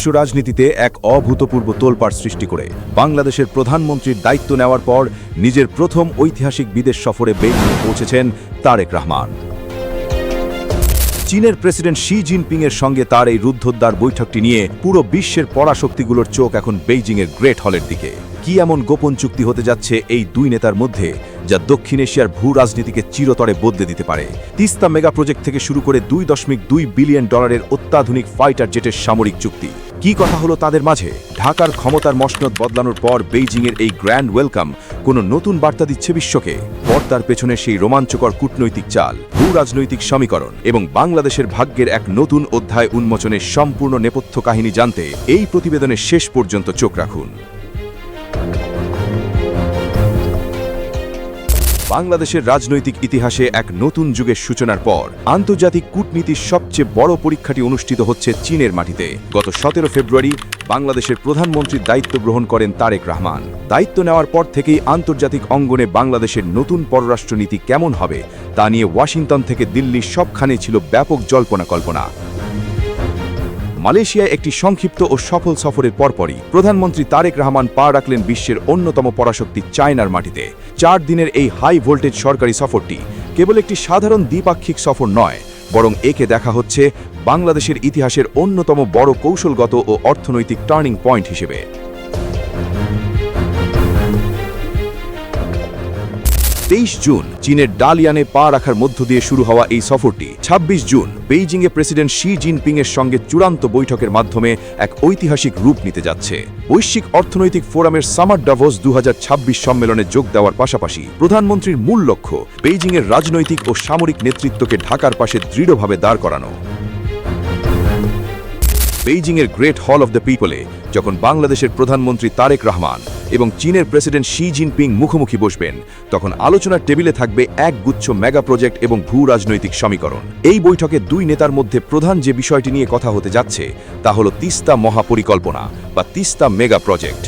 বিশ্ব রাজনীতিতে এক অভূতপূর্ব তোলপাড় সৃষ্টি করে বাংলাদেশের প্রধানমন্ত্রীর দায়িত্ব নেওয়ার পর নিজের প্রথম ঐতিহাসিক বিদেশ সফরে বেইজিংয়ে পৌঁছেছেন তারেক রহমান। চীনের প্রেসিডেন্ট শি জিনপিংয়ের সঙ্গে তার এই রুদ্ধদ্বার বৈঠকটি নিয়ে পুরো বিশ্বের পরাশক্তিগুলোর চোখ এখন বেইজিংয়ের গ্রেট হলের দিকে। কি এমন গোপন চুক্তি হতে যাচ্ছে এই দুই নেতার মধ্যে যা দক্ষিণ এশিয়ার ভূ রাজনীতিকে চিরতরে বদলে দিতে পারে? তিস্তা মেগা প্রজেক্ট থেকে শুরু করে $2.2 বিলিয়ন অত্যাধুনিক ফাইটার জেটের সামরিক চুক্তি, কি কথা হলো তাদের মাঝে? ঢাকার ক্ষমতার মসনদ বদলানোর পর বেইজিংয়ের এই গ্র্যান্ড ওয়েলকাম কোনো নতুন বার্তা দিচ্ছে বিশ্বকে? পর্দার পেছনে সেই রোমাঞ্চকর কূটনৈতিক চাল, ভূ রাজনৈতিক সমীকরণ এবং বাংলাদেশের ভাগ্যের এক নতুন অধ্যায় উন্মোচনের সম্পূর্ণ নেপথ্য কাহিনী জানতে এই প্রতিবেদনের শেষ পর্যন্ত চোখ রাখুন। বাংলাদেশের রাজনৈতিক ইতিহাসে এক নতুন যুগের সূচনার পর আন্তর্জাতিক কূটনীতির সবচেয়ে বড় পরীক্ষাটি অনুষ্ঠিত হচ্ছে চীনের মাটিতে। গত 17 ফেব্রুয়ারি বাংলাদেশের প্রধানমন্ত্রীর দায়িত্ব গ্রহণ করেন তারেক রহমান। দায়িত্ব নেওয়ার পর থেকেই আন্তর্জাতিক অঙ্গনে বাংলাদেশের নতুন পররাষ্ট্রনীতি কেমন হবে তা নিয়ে ওয়াশিংটন থেকে দিল্লি সবখানে ছিল ব্যাপক জল্পনা কল্পনা। মালয়েশিয়ায় একটি সংক্ষিপ্ত ও সফল সফরের পরপরই প্রধানমন্ত্রী তারেক রহমান পা রাখলেন বিশ্বের অন্যতম পরাশক্তি চায়নার মাটিতে। 4 দিনের এই হাই ভোল্টেজ সরকারি সফরটি কেবল একটি সাধারণ দ্বিপাক্ষিক সফর নয়, বরং একে দেখা হচ্ছে বাংলাদেশের ইতিহাসের অন্যতম বড় কৌশলগত ও অর্থনৈতিক টার্নিং পয়েন্ট হিসেবে। 23 জুন চীনের ডালিয়ানে পা রাখার মধ্য দিয়ে শুরু হওয়া এই সফরটি 26 জুন বেইজিংয়ে প্রেসিডেন্ট শি জিনপিংয়ের সঙ্গে চূড়ান্ত বৈঠকের মাধ্যমে এক ঐতিহাসিক রূপ নিতে যাচ্ছে। বৈশ্বিক অর্থনৈতিক ফোরামের সামার ডাভোস 2026 সম্মেলনে যোগ দেওয়ার পাশাপাশি প্রধানমন্ত্রীর মূল লক্ষ্য বেইজিংয়ের রাজনৈতিক ও সামরিক নেতৃত্বকে ঢাকার পাশে দৃঢ়ভাবে দাঁড় করানো। বেইজিংয়ের গ্রেট হল অব দ্য পিপলে যখন বাংলাদেশের প্রধানমন্ত্রী তারেক রহমান এবং চীনের প্রেসিডেন্ট শি জিনপিং মুখোমুখি বসবেন, তখন আলোচনার টেবিলে থাকবে এক গুচ্ছ মেগা প্রজেক্ট এবং ভূ রাজনৈতিক সমীকরণ। এই বৈঠকে দুই নেতার মধ্যে প্রধান যে বিষয়টি নিয়ে কথা হতে যাচ্ছে তা হল তিস্তা মহাপরিকল্পনা বা তিস্তা মেগা প্রজেক্ট।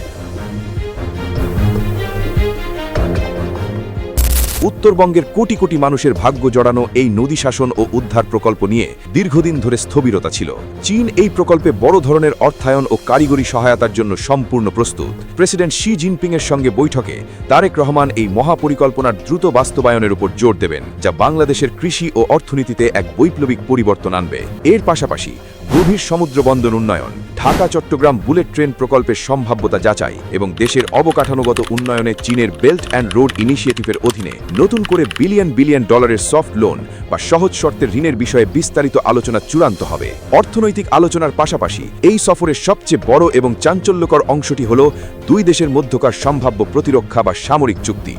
উত্তরবঙ্গের কোটি কোটি মানুষের ভাগ্য জড়ানো এই নদী শাসন ও উদ্ধার প্রকল্প নিয়ে দীর্ঘদিন ধরে স্থবিরতা ছিল। চীন এই প্রকল্পে বড় ধরনের অর্থায়ন ও কারিগরি সহায়তার জন্য সম্পূর্ণ প্রস্তুত। প্রেসিডেন্ট শি জিনপিংয়ের সঙ্গে বৈঠকে তারেক রহমান এই মহাপরিকল্পনার দ্রুত বাস্তবায়নের উপর জোর দেবেন, যা বাংলাদেশের কৃষি ও অর্থনীতিতে এক বৈপ্লবিক পরিবর্তন আনবে। এর পাশাপাশি গভীর সমুদ্র বন্দর উন্নয়ন, ঢাকা চট্টগ্রাম বুলেট ট্রেন প্রকল্পের সম্ভাব্যতা যাচাই এবং দেশের অবকাঠামোগত উন্নয়নে চীনের বেল্ট অ্যান্ড রোড ইনিশিয়েটিভের অধীনে নতুন করে বিলিয়ন বিলিয়ন ডলারের সফট লোন বা সহজ শর্তের ঋণের বিষয়ে বিস্তারিত আলোচনা চূড়ান্ত হবে। অর্থনৈতিক আলোচনার পাশাপাশি এই সফরের সবচেয়ে বড় এবং চাঞ্চল্যকর অংশটি হল দুই দেশের মধ্যকার সম্ভাব্য প্রতিরক্ষা বা সামরিক চুক্তি।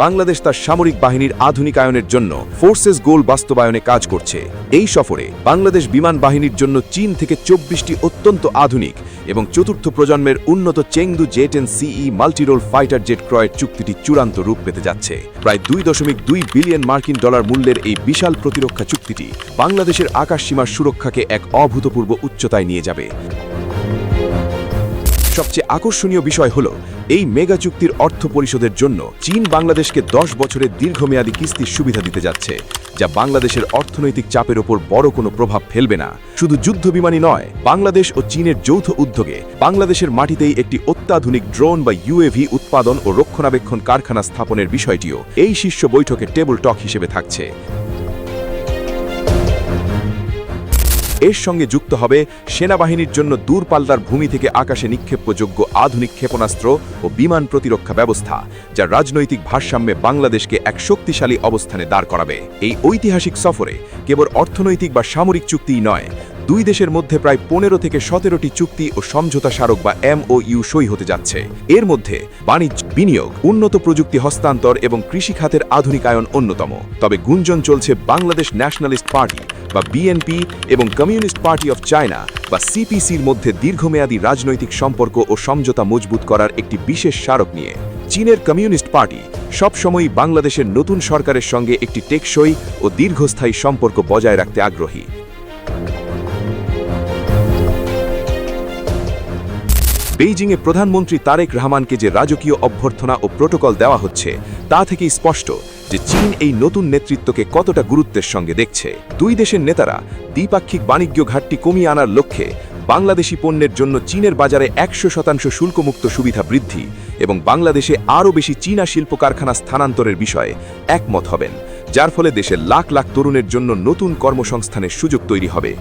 বাংলাদেশ তার সামরিক বাহিনীর আধুনিকায়নের জন্য ফোর্সেস গোল বাস্তবায়নে কাজ করছে। এই সফরে বাংলাদেশ বিমান বাহিনীর জন্য চীন থেকে 24টি অত্যন্ত আধুনিক এবং চতুর্থ প্রজন্মের উন্নত চেংদু জে-10 মাল্টিরোল ফাইটার জেট ক্রয়ের চুক্তিটি চূড়ান্ত রূপ পেতে যাচ্ছে। প্রায় $2.2 বিলিয়ন মূল্যের এই বিশাল প্রতিরক্ষা চুক্তিটি বাংলাদেশের আকাশসীমার সুরক্ষাকে এক অভূতপূর্ব উচ্চতায় নিয়ে যাবে। সবচেয়ে আকর্ষণীয় বিষয় হল এই মেগা চুক্তির অর্থ পরিশোধের জন্য চীন বাংলাদেশকে 10 বছরের দীর্ঘমেয়াদী কিস্তির সুবিধা দিতে যাচ্ছে, যা বাংলাদেশের অর্থনৈতিক চাপের ওপর বড় কোনো প্রভাব ফেলবে না। শুধু যুদ্ধ বিমানই নয়, বাংলাদেশ ও চীনের যৌথ উদ্যোগে বাংলাদেশের মাটিতেই একটি অত্যাধুনিক ড্রোন বা ইউএভি উৎপাদন ও রক্ষণাবেক্ষণ কারখানা স্থাপনের বিষয়টিও এই শীর্ষ বৈঠকে টেবল টক হিসেবে থাকছে। এর সঙ্গে যুক্ত হবে সেনাবাহিনীর জন্য দূরপাল্লার ভূমি থেকে আকাশে নিক্ষেপযোগ্য আধুনিক ক্ষেপণাস্ত্র ও বিমান প্রতিরক্ষা ব্যবস্থা, যা রাজনৈতিক ভারসাম্যে বাংলাদেশকে এক শক্তিশালী অবস্থানে দাঁড় করাবে। এই ঐতিহাসিক সফরে কেবল অর্থনৈতিক বা সামরিক চুক্তিই নয়, দুই দেশের মধ্যে প্রায় 15 থেকে 17টি চুক্তি ও সমঝোতা স্মারক বা MOU সই হতে যাচ্ছে। এর মধ্যে বাণিজ্য, বিনিয়োগ, উন্নত প্রযুক্তি হস্তান্তর এবং কৃষি খাতের আধুনিকায়ন অন্যতম। তবে গুঞ্জন চলছে বাংলাদেশ ন্যাশনালিস্ট পার্টি বা বিএনপি এবং কমিউনিস্ট পার্টি অফ চায়না বা CPCর মধ্যে দীর্ঘমেয়াদী রাজনৈতিক সম্পর্ক ও সমঝোতা মজবুত করার একটি বিশেষ স্মারক নিয়ে। চীনের কমিউনিস্ট পার্টি সবসময়ই বাংলাদেশের নতুন সরকারের সঙ্গে একটি টেকসই ও দীর্ঘস্থায়ী সম্পর্ক বজায় রাখতে আগ্রহী। বেইজিংয়ে প্রধানমন্ত্রী তারেক রহমানকে যে রাজকীয় অভ্যর্থনা ও প্রোটোকল দেওয়া হচ্ছে তা থেকেই স্পষ্ট যে চীন এই নতুন নেতৃত্বকে কতটা গুরুত্বের সঙ্গে দেখছে। দুই দেশের নেতারা দ্বিপাক্ষিক বাণিজ্য ঘাটতি কমিয়ে আনার লক্ষ্যে বাংলাদেশি পণ্যের জন্য চীনের বাজারে 100% শুল্কমুক্ত সুবিধা বৃদ্ধি এবং বাংলাদেশে আরও বেশি চীনা শিল্প কারখানা স্থানান্তরের বিষয়ে একমত হবেন, যার ফলে দেশের লাখ লাখ তরুণের জন্য নতুন কর্মসংস্থানের সুযোগ তৈরি হবে।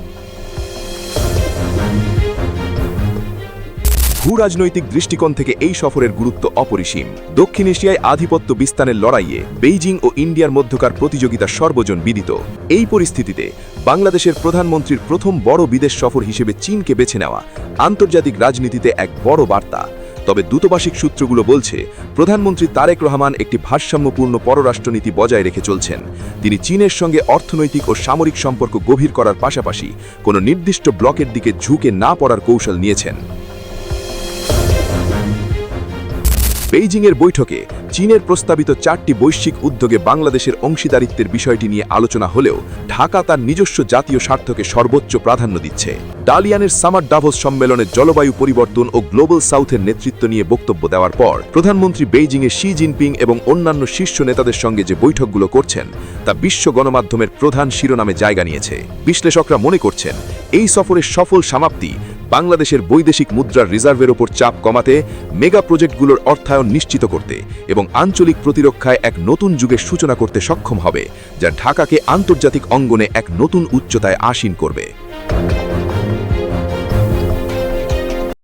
ভূরাজনৈতিক দৃষ্টিকোণ থেকে এই সফরের গুরুত্ব অপরিসীম। দক্ষিণ এশিয়ায় আধিপত্য বিস্তারের লড়াইয়ে বেইজিং ও ইন্ডিয়ার মধ্যকার প্রতিযোগিতা সর্বজন বিদিত। এই পরিস্থিতিতে বাংলাদেশের প্রধানমন্ত্রীর প্রথম বড় বিদেশ সফর হিসেবে চীনকে বেছে নেওয়া আন্তর্জাতিক রাজনীতিতে এক বড় বার্তা। তবে দূতাবাসিক সূত্রগুলো বলছে, প্রধানমন্ত্রী তারেক রহমান একটি ভারসাম্যপূর্ণ পররাষ্ট্রনীতি বজায় রেখে চলছেন। তিনি চীনের সঙ্গে অর্থনৈতিক ও সামরিক সম্পর্ক গভীর করার পাশাপাশি কোনো নির্দিষ্ট ব্লকের দিকে ঝুঁকে না পড়ার কৌশল নিয়েছেন। বেইজিংয়ের বৈঠকে চীনের প্রস্তাবিত 4টি বৈশ্বিক উদ্যোগে বাংলাদেশের অংশীদারিত্বের বিষয়টি নিয়ে আলোচনা হলেও ঢাকা তার নিজস্ব জাতীয় স্বার্থকে সর্বোচ্চ প্রাধান্য দিচ্ছে। ডালিয়ানের সামার ডাভোস সম্মেলনে জলবায়ু পরিবর্তন ও গ্লোবাল সাউথের নেতৃত্ব নিয়ে বক্তব্য দেওয়ার পর প্রধানমন্ত্রী বেইজিংয়ে শি জিনপিং এবং অন্যান্য শীর্ষ নেতাদের সঙ্গে যে বৈঠকগুলো করছেন তা বিশ্ব গণমাধ্যমের প্রধান শিরোনামে জায়গা নিয়েছে। বিশ্লেষকরা মনে করছেন, এই সফরের সফল সমাপ্তি বাংলাদেশের বৈদেশিক মুদ্রার রিজার্ভের ওপর চাপ কমাতে, মেগা প্রজেক্টগুলোর অর্থায়ন নিশ্চিত করতে এবং আঞ্চলিক প্রতিরক্ষায় এক নতুন যুগের সূচনা করতে সক্ষম হবে, যা ঢাকাকে আন্তর্জাতিক অঙ্গনে এক নতুন উচ্চতায় আসীন করবে।